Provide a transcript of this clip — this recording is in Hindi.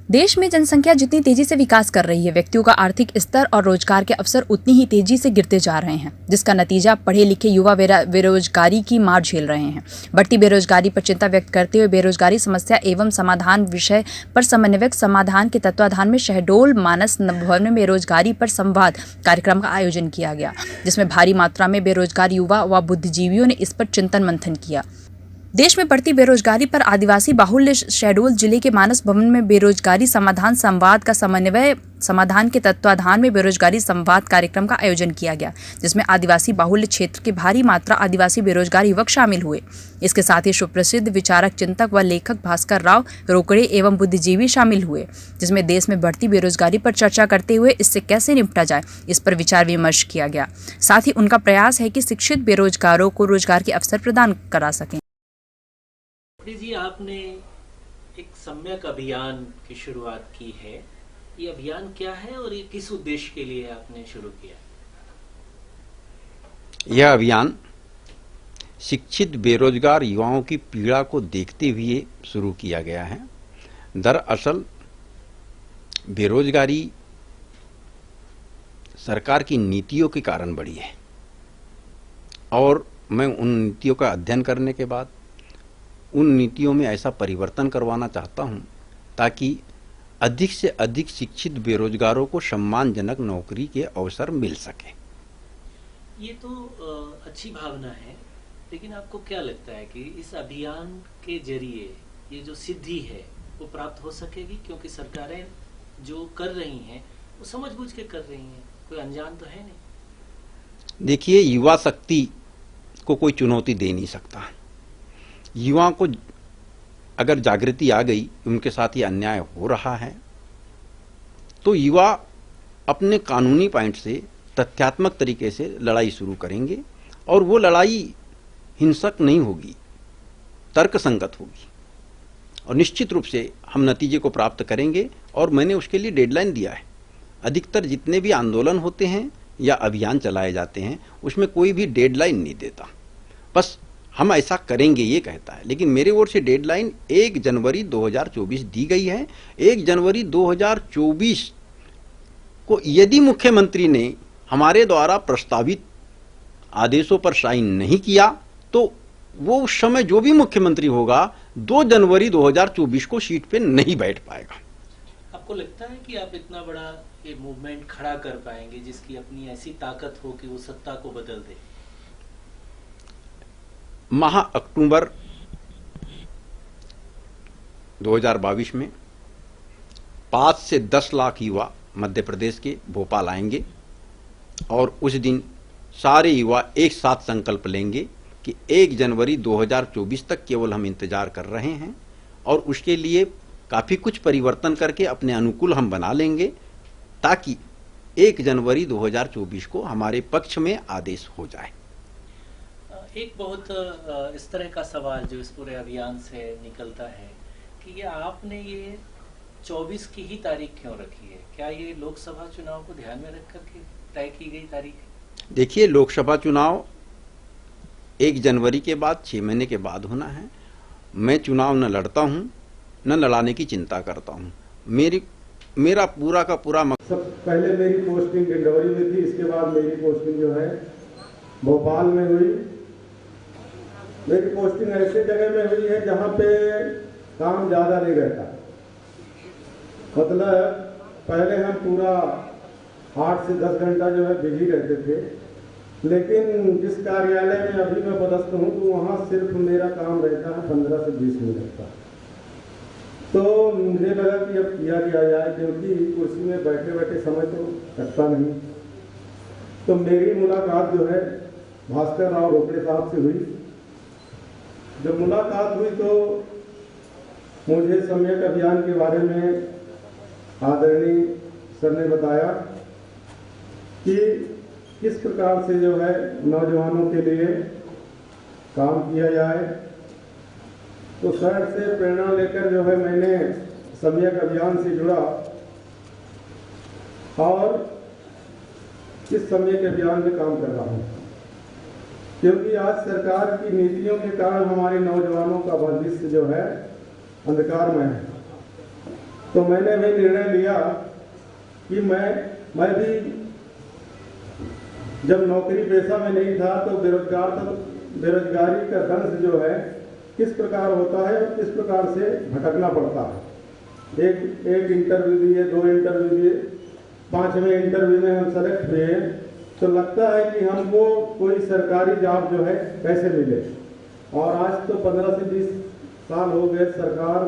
देश में जनसंख्या जितनी तेजी से विकास कर रही है, व्यक्तियों का आर्थिक स्तर और रोजगार के अवसर उतनी ही तेजी से गिरते जा रहे हैं, जिसका नतीजा पढ़े लिखे युवा बेरोजगारी की मार झेल रहे हैं। बढ़ती बेरोजगारी पर चिंता व्यक्त करते हुए बेरोजगारी समस्या एवं समाधान विषय पर समन्वयक समाधान के तत्वाधान में शहडोल मानस भवन में बेरोजगारी पर संवाद कार्यक्रम का आयोजन किया गया, जिसमें भारी मात्रा में बेरोजगार युवा व बुद्धिजीवियों ने इस पर चिंतन मंथन किया। देश में बढ़ती बेरोजगारी पर आदिवासी बाहुल्य शहडोल जिले के मानस भवन में बेरोजगारी समाधान संवाद का समन्वय समाधान के तत्वाधान में बेरोजगारी संवाद कार्यक्रम का आयोजन किया गया, जिसमें आदिवासी बाहुल्य क्षेत्र के भारी मात्रा आदिवासी बेरोजगार युवक शामिल हुए। इसके साथ ही सुप्रसिद्ध विचारक, चिंतक व लेखक भास्कर राव रोकड़े एवं बुद्धिजीवी शामिल हुए, जिसमें देश में बढ़ती बेरोजगारी पर चर्चा करते हुए इससे कैसे निपटा जाए, इस पर विचार विमर्श किया गया। साथ ही उनका प्रयास है कि शिक्षित बेरोजगारों को रोजगार के अवसर प्रदान करा सकें। जी, आपने एक सम्यक अभियान की शुरुआत की है। ये अभियान क्या है और ये किस उद्देश्य के लिए आपने शुरू किया? यह अभियान शिक्षित बेरोजगार युवाओं की पीड़ा को देखते हुए शुरू किया गया है। दरअसल बेरोजगारी सरकार की नीतियों के कारण बढ़ी है और मैं उन नीतियों का अध्ययन करने के बाद उन नीतियों में ऐसा परिवर्तन करवाना चाहता हूं ताकि अधिक से अधिक शिक्षित बेरोजगारों को सम्मानजनक नौकरी के अवसर मिल सके। ये तो अच्छी भावना है, लेकिन आपको क्या लगता है कि इस अभियान के जरिए ये जो सिद्धि है वो प्राप्त हो सकेगी? क्योंकि सरकारें जो कर रही हैं वो समझबूझ के कर रही हैं, कोई अनजान तो है नहीं। देखिए, युवा शक्ति को कोई चुनौती दे नहीं सकता। युवाओं को अगर जागृति आ गई, उनके साथ ये अन्याय हो रहा है, तो युवा अपने कानूनी पॉइंट से तथ्यात्मक तरीके से लड़ाई शुरू करेंगे और वो लड़ाई हिंसक नहीं होगी, तर्कसंगत होगी और निश्चित रूप से हम नतीजे को प्राप्त करेंगे। और मैंने उसके लिए डेडलाइन दिया है। अधिकतर जितने भी आंदोलन होते हैं या अभियान चलाए जाते हैं उसमें कोई भी डेडलाइन नहीं देता, बस हम ऐसा करेंगे ये कहता है। लेकिन मेरे ओर से डेडलाइन 1 जनवरी 2024 दी गई है। 1 जनवरी 2024 को यदि मुख्यमंत्री ने हमारे द्वारा प्रस्तावित आदेशों पर साइन नहीं किया तो वो उस समय जो भी मुख्यमंत्री होगा 2 जनवरी 2024 को सीट पे नहीं बैठ पाएगा। आपको लगता है कि आप इतना बड़ा ये मूवमेंट खड़ा कर पाएंगे जिसकी अपनी ऐसी ताकत हो कि वो सत्ता को बदल दे? माह अक्टूबर 2022 में 5 से 10 लाख युवा मध्य प्रदेश के भोपाल आएंगे और उस दिन सारे युवा एक साथ संकल्प लेंगे कि 1 जनवरी 2024 तक केवल हम इंतजार कर रहे हैं और उसके लिए काफी कुछ परिवर्तन करके अपने अनुकूल हम बना लेंगे ताकि 1 जनवरी 2024 को हमारे पक्ष में आदेश हो जाए। एक बहुत इस तरह का सवाल जो इस पूरे अभियान से निकलता है कि ये आपने ये 24 की ही तारीख क्यों रखी है? क्या ये लोकसभा चुनाव को ध्यान में रख करके तय की गई तारीख है? देखिए, लोकसभा चुनाव 1 जनवरी के बाद 6 महीने के बाद होना है। मैं चुनाव न लड़ता हूं न लड़ाने की चिंता करता हूं। मेरा पूरा का पूरा मकसद, पहले मेरी पोस्टिंग डिंडोरी में थी, इसके बाद मेरी पोस्टिंग जो है भोपाल में हुई। मेरी पोस्टिंग ऐसे जगह में हुई है जहां पे काम ज्यादा नहीं रहता। मतलब पहले हम पूरा 8 से 10 घंटा जो है बिजी रहते थे, लेकिन जिस कार्यालय में अभी मैं पदस्थ हूं तो वहां सिर्फ मेरा काम रहता है 15 से 20 मिनट का। तो मुझे लगा कि अब किया जाए, क्योंकि कुर्सी में बैठे बैठे समय तो कटता नहीं। तो मेरी मुलाकात जो है भास्कर राव रोकड़े साहब से हुई। जब मुलाकात हुई तो मुझे सम्यक अभियान के बारे में आदरणीय सर ने बताया कि किस प्रकार से जो है नौजवानों के लिए काम किया जाए। तो सर से प्रेरणा लेकर जो है मैंने सम्यक अभियान से जुड़ा और इस सम्यक अभियान में काम कर रहा हूं, क्योंकि आज सरकार की नीतियों के कारण हमारे नौजवानों का भविष्य जो है अंधकारमय है। तो मैंने भी निर्णय लिया कि मैं भी जब नौकरी पेशा में नहीं था तो बेरोजगारी का दंश जो है किस प्रकार होता है और किस प्रकार से भटकना पड़ता है। एक इंटरव्यू दिए, 2 इंटरव्यू दिए, 5वें इंटरव्यू में हम सेलेक्ट हुए, तो लगता है कि हमको कोई सरकारी जॉब जो है कैसे मिले। और आज तो 15 से 20 साल हो गए सरकार